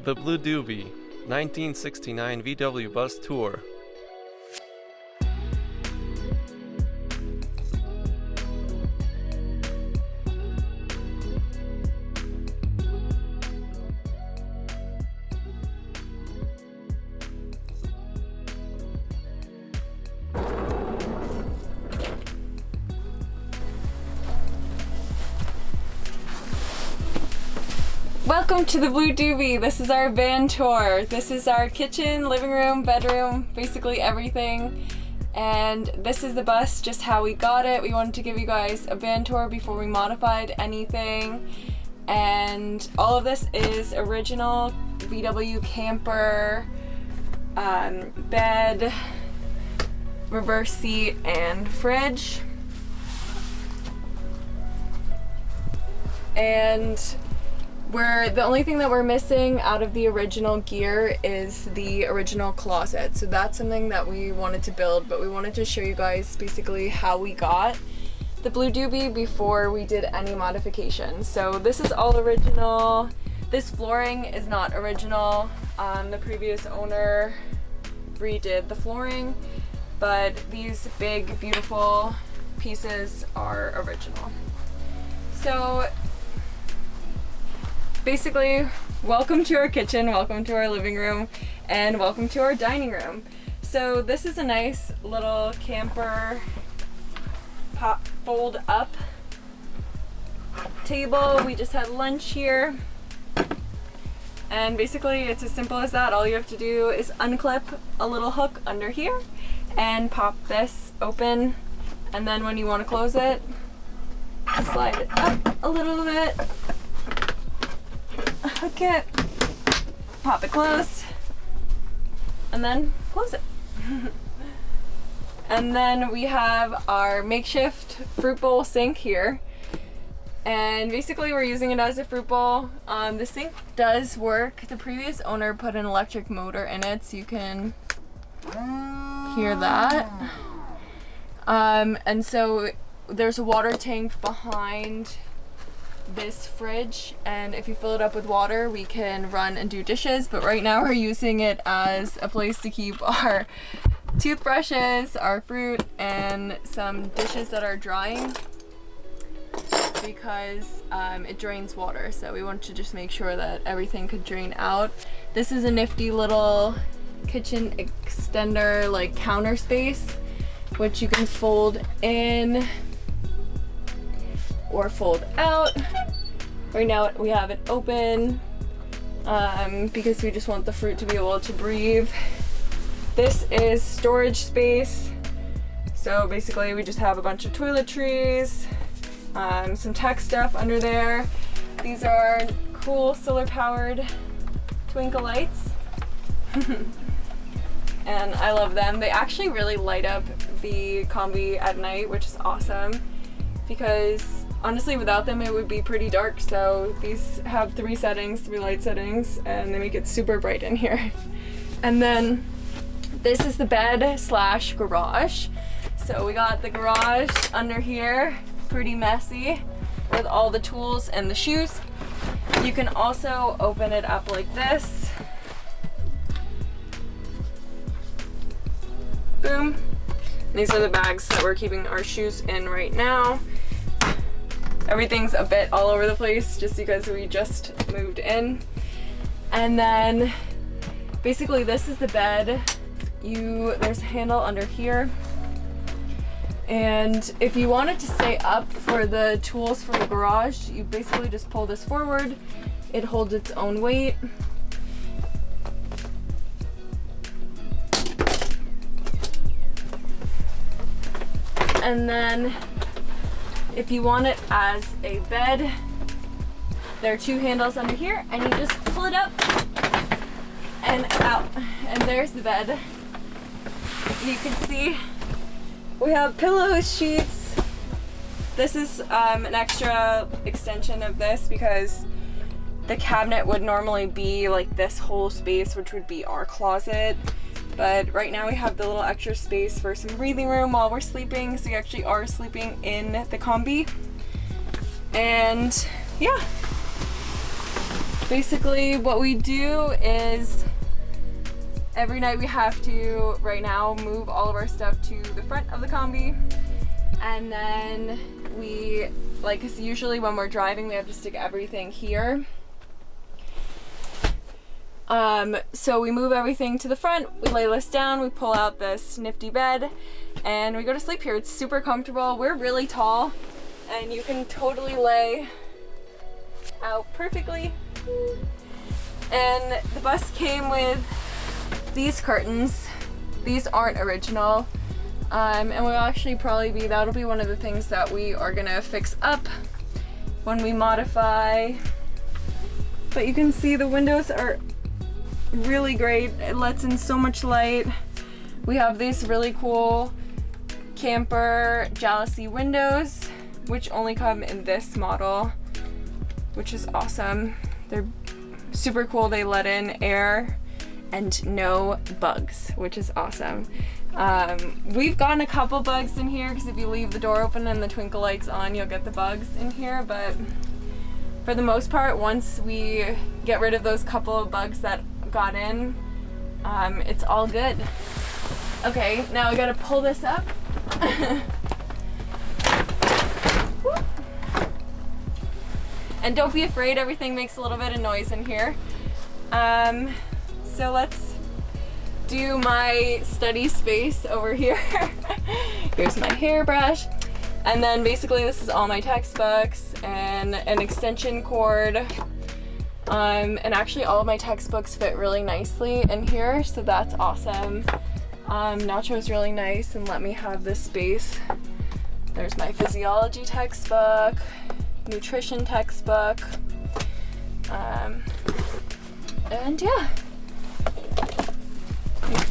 The Blue Doobie, 1969 VW bus tour. Welcome to the Blue Doobie. This is our van tour. This is our kitchen, living room, bedroom, basically everything. And this is the bus, just how we got it. We wanted to give you guys a van tour before we modified anything. And all of this is original VW camper, bed, reverse seat, and fridge. And the only thing that we're missing out of the original gear is the original closet. So that's something that we wanted to build, but we wanted to show you guys basically how we got the Blue Doobie before we did any modifications. So this is all original. This flooring is not original. The previous owner redid the flooring, but these big, beautiful pieces are original. So basically, welcome to our kitchen, welcome to our living room, and welcome to our dining room. So this is a nice little camper fold up table. We just had lunch here. And basically it's as simple as that. All you have to do is unclip a little hook under here and pop this open. And then when you want to close it, slide it up a little bit. Hook it, pop it closed, and then close it. And then we have our makeshift fruit bowl sink here. And basically we're using it as a fruit bowl. The sink does work. The previous owner put an electric motor in it, so you can hear that. And so there's a water tank behind this fridge, and if you fill it up with water we can run and do dishes, but right now we're using it as a place to keep our toothbrushes, our fruit, and some dishes that are drying because it drains water, so we want to just make sure that everything could drain out. This is a nifty little kitchen extender, like counter space, which you can fold in or fold out. Right now we have it open because we just want the fruit to be able to breathe. This is storage space. So basically we just have a bunch of toiletries, some tech stuff under there. These are cool solar powered twinkle lights. And I love them. They actually really light up the combi at night, which is awesome, because honestly, without them, it would be pretty dark. So these have three light settings, and they make it super bright in here. And then this is the bed / garage. So we got the garage under here, pretty messy, with all the tools and the shoes. You can also open it up like this. Boom. These are the bags that we're keeping our shoes in right now. Everything's a bit all over the place just because we just moved in. And then basically this is the bed. There's a handle under here. And if you want it to stay up for the tools for the garage, you basically just pull this forward. It holds its own weight. And then if you want it as a bed, there are two handles under here, and you just pull it up and out. And there's the bed. You can see we have pillows, sheets. This is an extra extension of this because the cabinet would normally be like this whole space, which would be our closet. But right now we have the little extra space for some breathing room while we're sleeping, so we actually are sleeping in the combi. And yeah, basically what we do is every night we have to, right now, move all of our stuff to the front of the combi. And then we, like, 'cause usually when we're driving, we have to stick everything here. So we move everything to the front, we lay this down, we pull out this nifty bed, and we go to sleep here. It's super comfortable. We're really tall, and you can totally lay out perfectly. And the bus came with these curtains. These aren't original. And we'll actually that'll be one of the things that we are gonna fix up when we modify. But you can see the windows are really great. It lets in so much light. We have these really cool camper jalousie windows, which only come in this model, which is awesome. They're super cool. They let in air and no bugs, which is awesome. We've gotten a couple bugs in here because if you leave the door open and the twinkle lights on, you'll get the bugs in here, but for the most part, once we get rid of those couple of bugs that got in, it's all good. Okay, now I gotta pull this up. And don't be afraid, everything makes a little bit of noise in here. So let's do my study space over here. Here's my hairbrush. And then basically this is all my textbooks and an extension cord. And actually all of my textbooks fit really nicely in here, so that's awesome. Nacho's really nice and let me have this space. There's my physiology textbook, nutrition textbook, and yeah.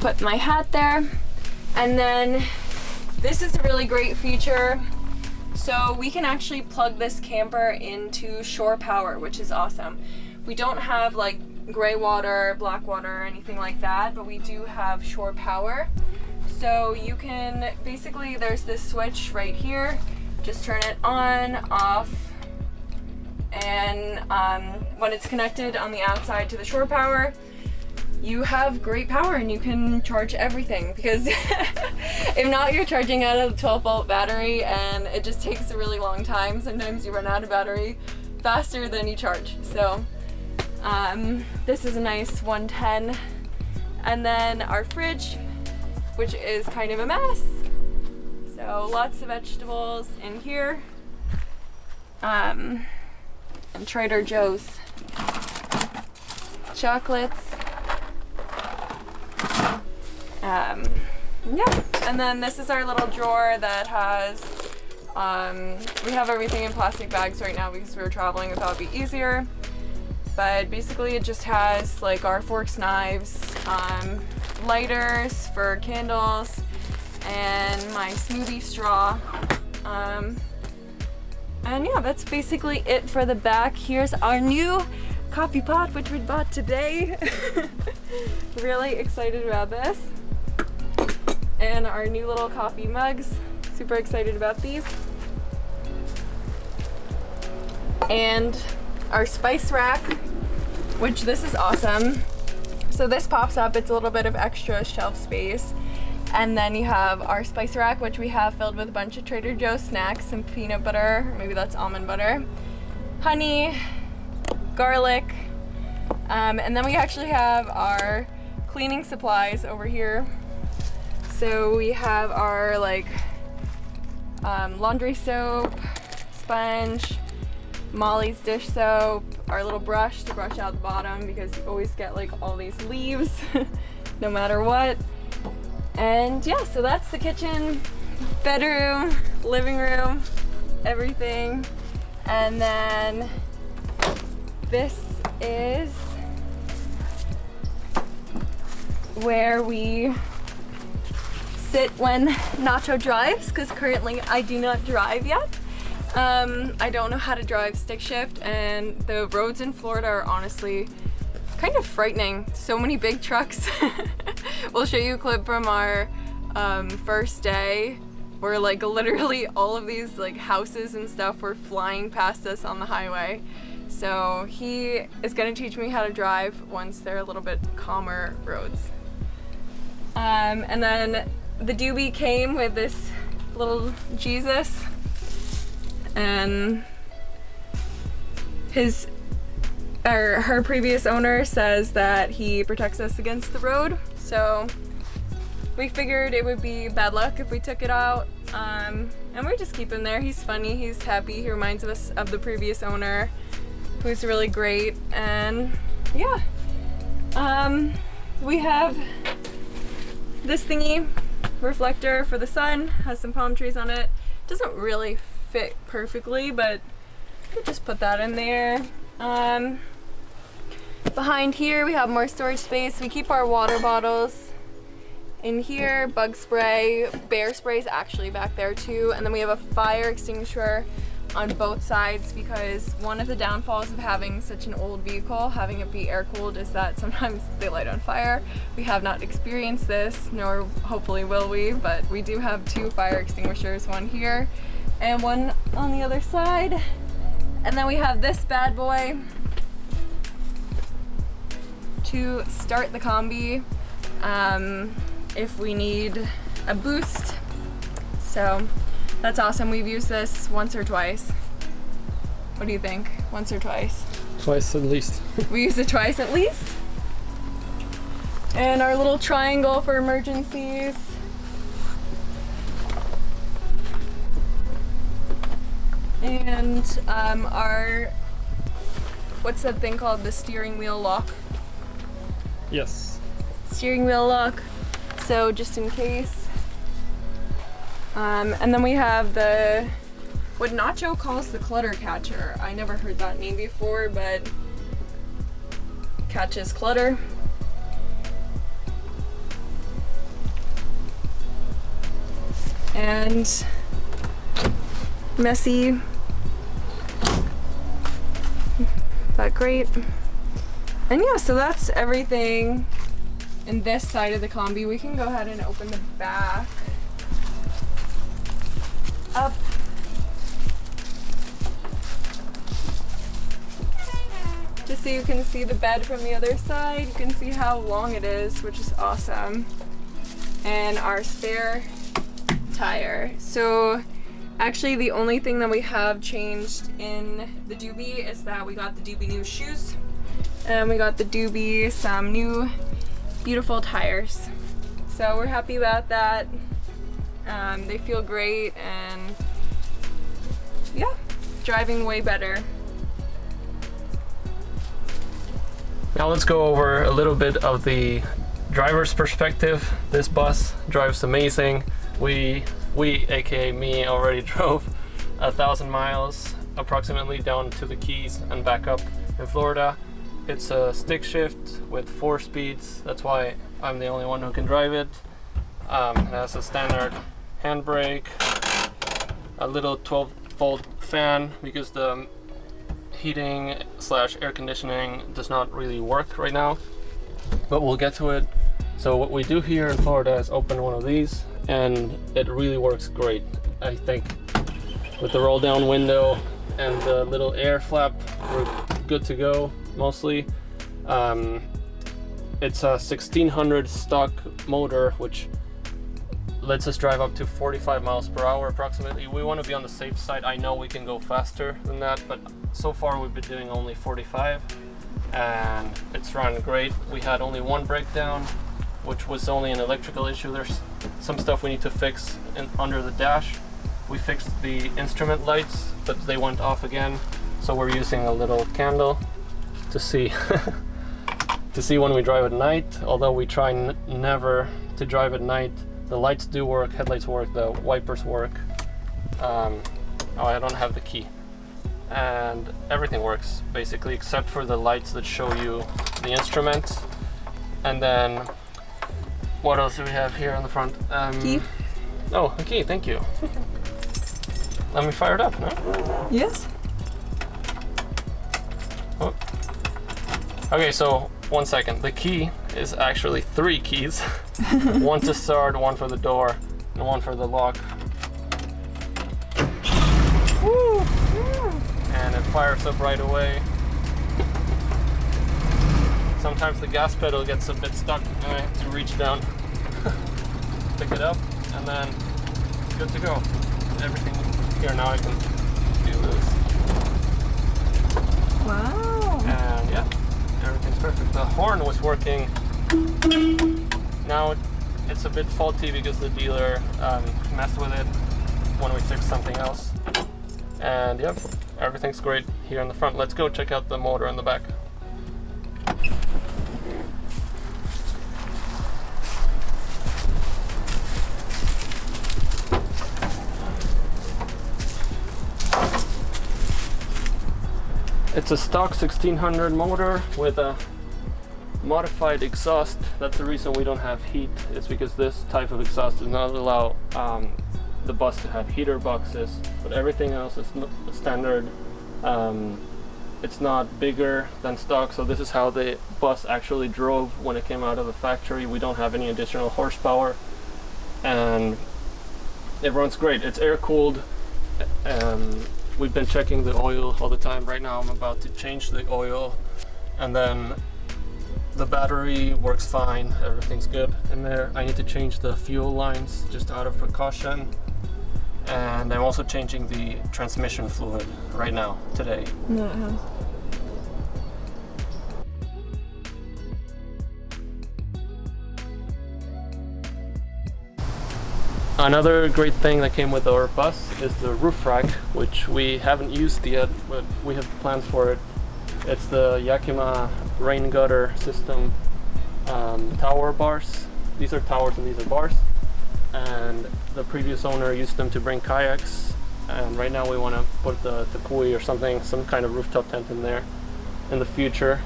Put my hat there. And then this is a really great feature. So we can actually plug this camper into shore power, which is awesome. We don't have like gray water, black water, or anything like that, but we do have shore power. So you can basically, there's this switch right here, just turn it on, off, and when it's connected on the outside to the shore power, you have great power and you can charge everything, because if not, you're charging out of the 12-volt battery and it just takes a really long time. Sometimes you run out of battery faster than you charge. So this is a nice 110. And then our fridge, which is kind of a mess. So lots of vegetables in here. And Trader Joe's chocolates. Yeah, and then this is our little drawer that has, we have everything in plastic bags right now because we were traveling, we thought it'd be easier. But basically it just has like our forks, knives, lighters for candles, and my smoothie straw. And yeah, that's basically it for the back. Here's our new coffee pot, which we bought today. Really excited about this. And our new little coffee mugs. Super excited about these. And our spice rack, which this is awesome. So this pops up, it's a little bit of extra shelf space. And then you have our spice rack, which we have filled with a bunch of Trader Joe's snacks, some peanut butter, or maybe that's almond butter, honey, garlic, and then we actually have our cleaning supplies over here. So we have our like laundry soap, sponge, Molly's dish soap, our little brush to brush out the bottom because you always get like all these leaves no matter what. And yeah, so that's the kitchen, bedroom, living room, everything. And then this is where we sit when Nacho drives, because currently I do not drive yet. I don't know how to drive stick shift, and the roads in Florida are honestly kind of frightening. So many big trucks. We'll show you a clip from our first day where like literally all of these like houses and stuff were flying past us on the highway. So he is gonna teach me how to drive once they're a little bit calmer roads. And then the Doobie came with this little Jesus, and her previous owner says that he protects us against the road. So we figured it would be bad luck if we took it out. And we just keep him there. He's funny, he's happy, he reminds us of the previous owner, who's really great. And yeah, we have this thingy reflector for the sun, has some palm trees on it. Doesn't really fit perfectly, but you could just put that in there. Behind here we have more storage space. We keep our water bottles in here, bug spray, bear spray is actually back there too, and then we have a fire extinguisher on both sides, because one of the downfalls of having such an old vehicle, having it be air cooled, is that sometimes they light on fire. We have not experienced this, nor hopefully will we, but we do have 2 fire extinguishers, one here and one on the other side. And then we have this bad boy to start the combi if we need a boost. So that's awesome. We've used this once or twice. What do you think? Once or twice? Twice at least. We use it twice at least. And our little triangle for emergencies. And our, what's that thing called? The steering wheel lock. Yes. Steering wheel lock. So just in case. And then we have what Nacho calls the clutter catcher. I never heard that name before, but catches clutter. And messy, but great. And yeah, so that's everything in this side of the combi. We can go ahead and open the back up. Just so you can see the bed from the other side. You can see how long it is, which is awesome. And our spare tire. So actually the only thing that we have changed in the Doobie is that we got the Doobie new shoes, and we got the Doobie some new beautiful tires. So we're happy about that. They feel great, and yeah, driving way better. Now let's go over a little bit of the driver's perspective. This bus drives amazing. We aka me, already drove 1,000 miles approximately down to the Keys and back up in Florida. It's a stick shift with 4 speeds. That's why I'm the only one who can drive it. It has a standard handbrake, a little 12-volt fan because the heating / air conditioning does not really work right now, but we'll get to it. So what we do here in Florida is open one of these, and it really works great. I think with the roll down window and the little air flap, we're good to go mostly. It's a 1600 stock motor, which lets us drive up to 45 miles per hour approximately. We want to be on the safe side. I know we can go faster than that, but so far we've been doing only 45, and it's run great. We had only one breakdown, which was only an electrical issue. There's some stuff we need to fix under the dash. We fixed the instrument lights, but they went off again, so we're using a little candle to see to see when we drive at night. Although we try never to drive at night. The lights do work, headlights work, the wipers work. Oh, I don't have the key. And everything works basically, except for the lights that show you the instruments. And then what else do we have here on the front? Key. Oh, a key, thank you. Let me fire it up, no? Yes. Oh. Okay, so 1 second. The key is actually 3 keys. One to start, one for the door, and one for the lock. Woo. And it fires up right away. sometimes the gas pedal gets a bit stuck and I have to reach down, pick it up, and then it's good to go. Everything here now I can do this. Wow. And yeah, everything's perfect. The horn was working. Now it's a bit faulty because the dealer messed with it when we fixed something else. And yeah, everything's great here in the front. Let's go check out the motor in the back. It's a stock 1600 motor with a modified exhaust. That's the reason we don't have heat. It's because this type of exhaust does not allow the bus to have heater boxes, but everything else is standard. It's not bigger than stock, so this is how the bus actually drove when it came out of the factory. We don't have any additional horsepower, and it runs great. It's air cooled. We've been checking the oil all the time. Right now I'm about to change the oil, and then the battery works fine. Everything's good in there. I need to change the fuel lines just out of precaution, and I'm also changing the transmission fluid right now, today. Yeah. Another great thing that came with our bus is the roof rack, which we haven't used yet, but we have plans for it. It's the Yakima rain gutter system tower bars. These are towers and these are bars. And the previous owner used them to bring kayaks. And right now we want to put the kui or something, some kind of rooftop tent in there in the future.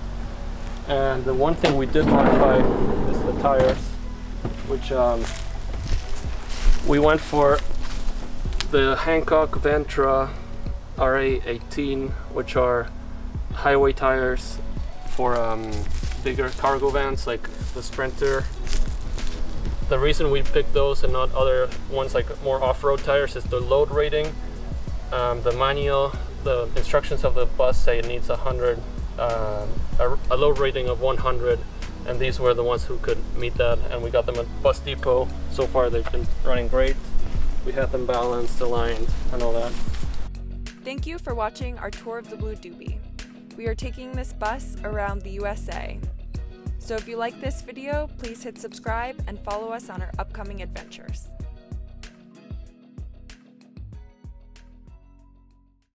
And the one thing we did modify is the tires, which we went for the Hancock Ventra RA18, which are highway tires for bigger cargo vans like the Sprinter. The reason we picked those and not other ones like more off-road tires is the load rating. The manual, the instructions of the bus say it needs 100, a load rating of 100. And these were the ones who could meet that, and we got them at Bus Depot. So far they've been running great. We had them balanced, aligned, and all that. Thank you for watching our tour of the Blue Doobie. We are taking this bus around the USA. So if you like this video, please hit subscribe and follow us on our upcoming adventures.